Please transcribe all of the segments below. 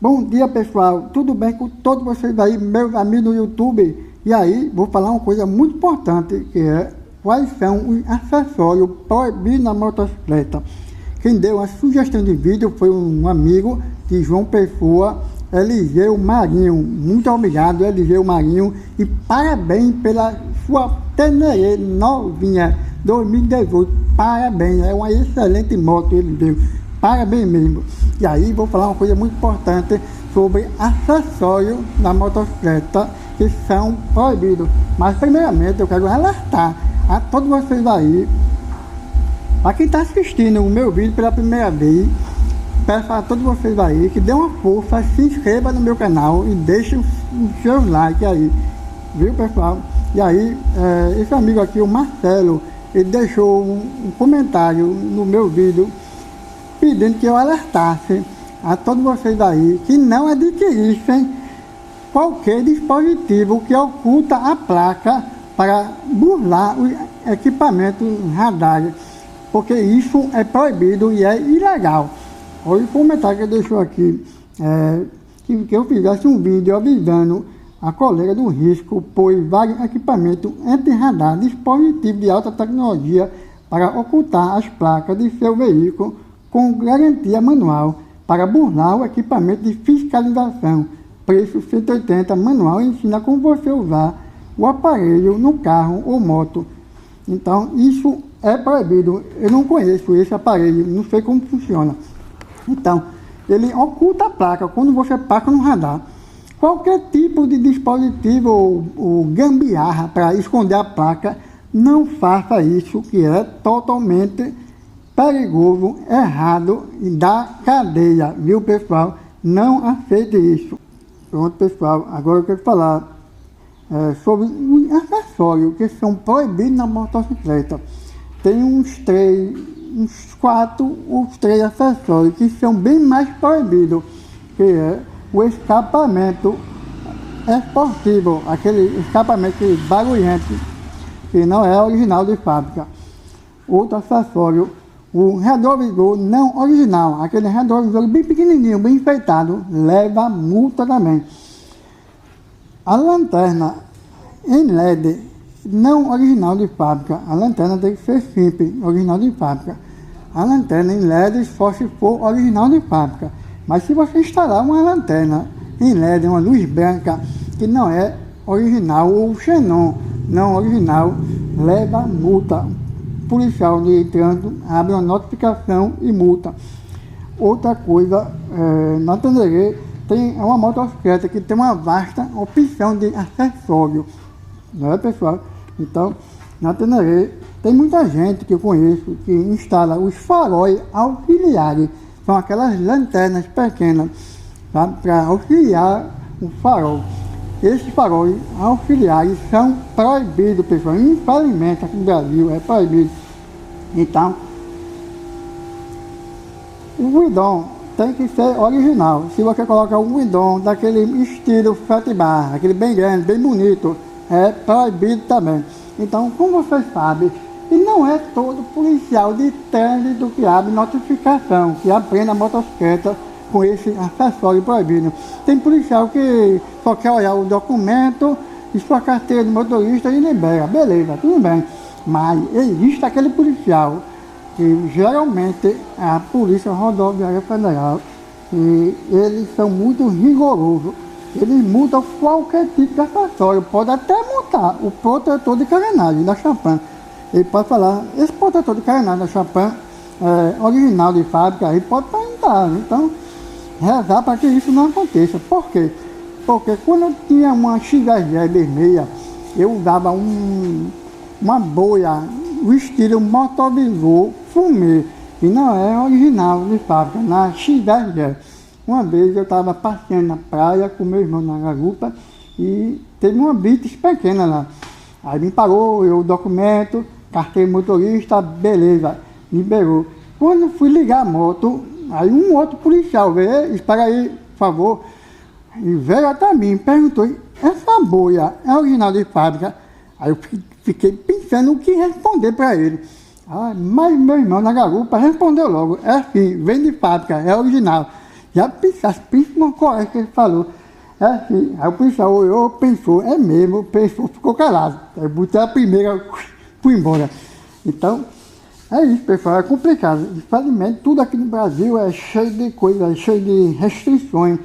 Bom dia, pessoal, tudo bem com todos vocês aí, meus amigos do YouTube? E aí, vou falar uma coisa muito importante, que é quais são os acessórios proibidos na motocicleta. Quem deu a sugestão de vídeo foi um amigo de João Pessoa, Eliseu Marinho. Muito obrigado, Eliseu Marinho, e parabéns pela sua Teneré novinha 2018. Parabéns, é uma excelente moto, Eliseu. Parabéns mesmo. E aí vou falar uma coisa muito importante sobre acessórios da motocicleta que são proibidos. Mas primeiramente eu quero alertar a todos vocês aí, a quem está assistindo o meu vídeo pela primeira vez, peço a todos vocês aí que dê uma força, se inscreva no meu canal e deixe o seu like aí, viu, pessoal? E aí, esse amigo aqui, o Marcelo, ele deixou um comentário no meu vídeo pedindo que eu alertasse a todos vocês aí que não adquirissem qualquer dispositivo que oculta a placa para burlar o equipamento radar, porque isso é proibido e é ilegal. Olha o comentário que ele deixou aqui, que eu fizesse um vídeo avisando a colega do risco, pois vários equipamentos anti-radar, dispositivos de alta tecnologia para ocultar as placas de seu veículo com garantia manual para burlar o equipamento de fiscalização. Preço 180, manual ensina como você usar o aparelho no carro ou moto. Então isso é proibido. Eu não conheço esse aparelho, não sei como funciona. Então, ele oculta a placa quando você passa no radar. Qualquer tipo de dispositivo ou gambiarra para esconder a placa, não faça isso, que é totalmente perigoso, errado e dá cadeia, viu, pessoal? Não aceite isso. Pronto, pessoal, agora eu quero falar sobre os acessórios que são proibidos na motocicleta. Tem uns 4 ou 3 acessórios que são bem mais proibidos, que é o escapamento esportivo, aquele escapamento barulhento, que não é original de fábrica. Outro acessório, o retrovisor não original, aquele retrovisor bem pequenininho, bem enfeitado, leva multa também. A lanterna em LED não original de fábrica, a lanterna tem que ser simples, original de fábrica. A lanterna em LED só se for original de fábrica. Mas se você instalar uma lanterna em LED, uma luz branca, que não é original, ou xenon não original, leva multa. Policial de trânsito abre uma notificação e multa. Outra coisa, na Teneré tem uma motocicleta que tem uma vasta opção de acessório, não é, pessoal? Então, na Teneré tem muita gente que eu conheço que instala os faróis auxiliares, são aquelas lanternas pequenas, tá? Para auxiliar o farol. Esses faróis auxiliares são proibidos, pessoal. Infelizmente aqui no Brasil é proibido. Então, o guidão tem que ser original. Se você colocar um guidão daquele estilo flat bar, aquele bem grande, bem bonito, é proibido também. Então, como vocês sabem, e não é todo policial de trânsito que abre notificação, que aprende a motocicleta com esse acessório proibido. Tem policial que só quer olhar o documento e sua carteira de motorista e libera, beleza, tudo bem. Mas existe aquele policial, que geralmente é a Polícia Rodoviária Federal, e eles são muito rigorosos. Eles multam qualquer tipo de acessório, pode até multar o protetor de carenagem da Chapan. Ele pode falar, esse protetor de carenagem da Chapan é original de fábrica, aí pode perguntar. Então, rezar para que isso não aconteça. Por quê? Porque quando eu tinha uma XRG vermelha, eu usava uma boia, o estilo motovisor fumê, que não é original de fábrica, na XRG. Uma vez eu estava passeando na praia com meu irmão na garupa e teve uma blitz pequena lá. Aí me parou, eu documento, carteira motorista, beleza, liberou. Quando eu fui ligar a moto, aí um outro policial veio, espera aí, por favor, e veio até mim, perguntou, essa boia é original de fábrica? Aí eu fiquei pensando o que responder para ele. Mas meu irmão na garupa respondeu logo, é sim, vem de fábrica, é original. já pensasse, pensa numa coragem que ele falou. É assim, aí o policial olhou, pensou, é mesmo, pensou, ficou calado. Aí botei a primeira, fui embora. Então, é isso, pessoal, é complicado. Infelizmente, tudo aqui no Brasil é cheio de coisas, é cheio de restrições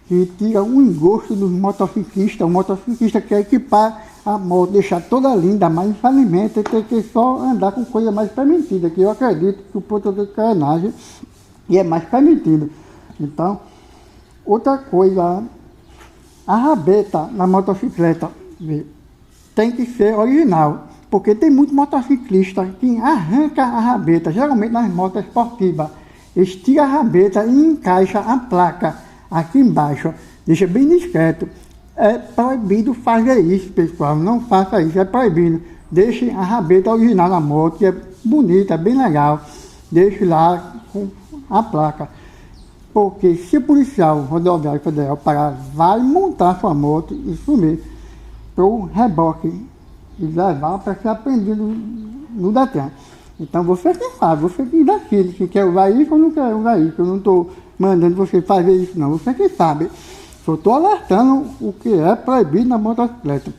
que tira o engosto dos motociclistas. O motociclista quer equipar a moto, deixar toda linda, mas infelizmente ele tem que só andar com coisa mais permitida, que eu acredito que o protetor de carenagem é mais permitido. Então, outra coisa, a rabeta na motocicleta tem que ser original, porque tem muitos motociclistas que arrancam a rabeta, geralmente nas motos esportivas. Eles tiram a rabeta e encaixam a placa aqui embaixo, deixa bem discreto. É proibido fazer isso, pessoal, não faça isso, é proibido. Deixe a rabeta original na moto, que é bonita, é bem legal. Deixe lá com a placa. Porque se o policial rodoviário federal parar, vai montar sua moto e sumir para o reboque e levar para ser apreendido no Detran. Então você que sabe, você que decide se quer usar isso ou não quer usar isso. Eu não estou mandando você fazer isso não, você que sabe. Só estou alertando o que é proibido na motocicleta.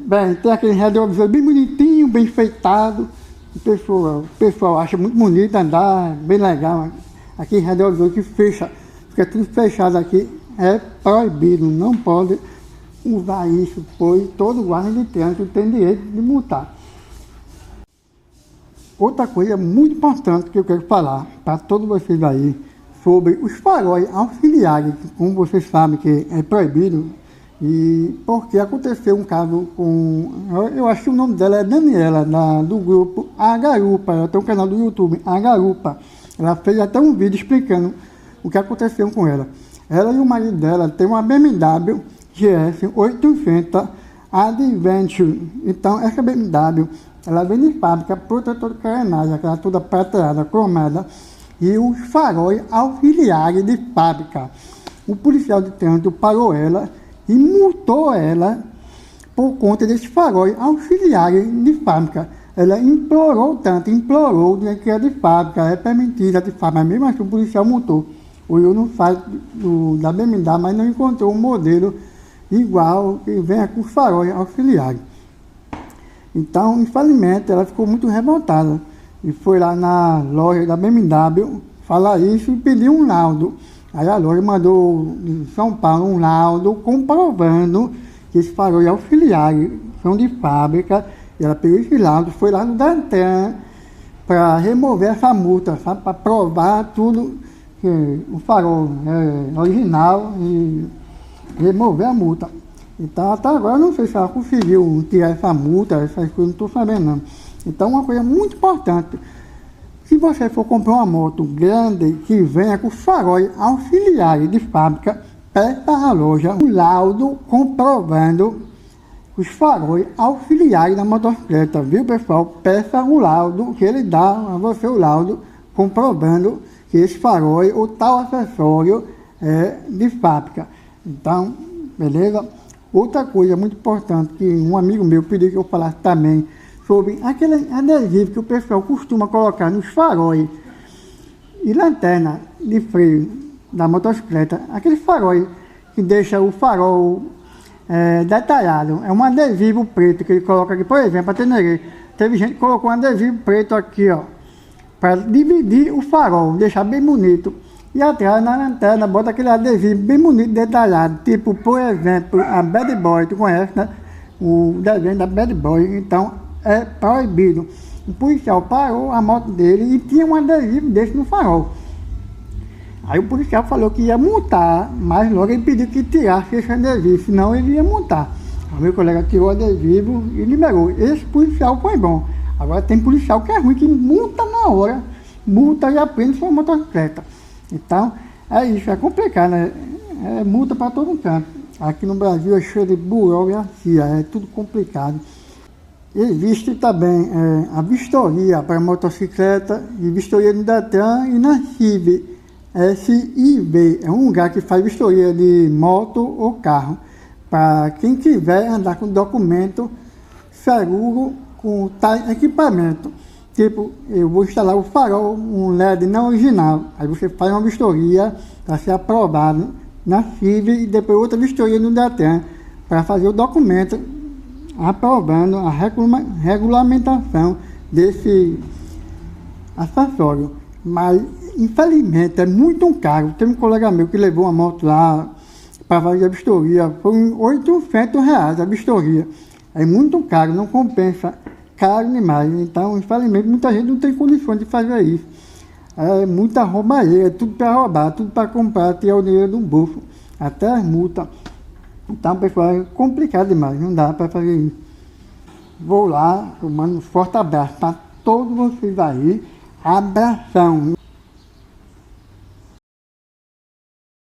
Bem, tem aquele retrovisor bem bonitinho, bem enfeitado. O pessoal acha muito bonito andar, bem legal. Aqui retrovisor que fecha, fica tudo fechado aqui, é proibido, não pode usar isso, pois todo guarda de trânsito tem direito de multar. Outra coisa muito importante que eu quero falar para todos vocês aí, sobre os faróis auxiliares, como vocês sabem que é proibido, e porque aconteceu um caso com, eu acho que o nome dela é Daniela, do grupo A Garupa, ela tem um canal do YouTube, A Garupa. Ela fez até um vídeo explicando o que aconteceu com ela. Ela e o marido dela tem uma BMW GS 800 Adventure. Então, essa BMW, ela vem de fábrica, protetor de carenagem, aquela toda prateada, cromada, e os faróis auxiliares de fábrica. O policial de trânsito parou ela e multou ela por conta desses faróis auxiliares de fábrica. Ela implorou tanto, que é de fábrica, é permitida de fábrica, mas mesmo assim o policial multou. Olhou no site da BMW, mas não encontrou um modelo igual que venha com os faróis auxiliares. Então, infelizmente, ela ficou muito revoltada e foi lá na loja da BMW falar isso e pediu um laudo. Aí a loja mandou em São Paulo um laudo comprovando que esses faróis auxiliares são de fábrica. E ela pegou esse laudo, foi lá no Detran para remover essa multa, sabe? Para provar tudo, que o farol é original e remover a multa. Então até agora eu não sei se ela conseguiu tirar essa multa, essas coisas, não estou sabendo não. Então uma coisa muito importante, se você for comprar uma moto grande que venha com faróis auxiliares de fábrica, peça à loja um laudo comprovando os faróis auxiliares da motocicleta, viu pessoal? Peça o laudo, que ele dá a você o laudo comprovando que esse farol ou tal acessório é de fábrica. Então, beleza? Outra coisa muito importante que um amigo meu pediu que eu falasse também sobre aquele adesivo que o pessoal costuma colocar nos faróis e lanterna de freio da motocicleta, aquele farol que deixa o farol detalhado. É um adesivo preto que ele coloca aqui, por exemplo, a Tenerê. Teve gente que colocou um adesivo preto aqui, ó, para dividir o farol, deixar bem bonito. E atrás, na lanterna, bota aquele adesivo bem bonito, detalhado. Tipo, por exemplo, a Bad Boy, tu conhece, né? O desenho da Bad Boy. Então, é proibido. O policial parou a moto dele e tinha um adesivo desse no farol. Aí o policial falou que ia multar, mas logo ele pediu que tirasse esse adesivo, senão ele ia multar. O meu colega tirou o adesivo e liberou. Esse policial foi bom. Agora tem policial que é ruim, que multa na hora, multa e aprende sua motocicleta. Então, é isso, é complicado, né? É multa para todo canto. Aqui no Brasil é cheio de burocracia, é tudo complicado. Existe também a vistoria para motocicleta, e vistoria no Detran e na CIV. SIV é um lugar que faz vistoria de moto ou carro, para quem quiser andar com documento seguro, com tal equipamento. Tipo, eu vou instalar o farol, um LED não original. Aí você faz uma vistoria para ser aprovado na FIV e depois outra vistoria no DETRAN para fazer o documento aprovando a regulamentação desse acessório. Mas, infelizmente, é muito caro. Tem um colega meu que levou uma moto lá para fazer a vistoria, foi R$ 800 a vistoria. É muito caro, não compensa, caro demais. Então, infelizmente, muita gente não tem condições de fazer isso. É muita roubalheira, é tudo para roubar, tudo para comprar, tirar o dinheiro do bolso, até as multas. Então, pessoal, é complicado demais, não dá para fazer isso. Vou lá, eu mando um forte abraço para todos vocês aí. Abração!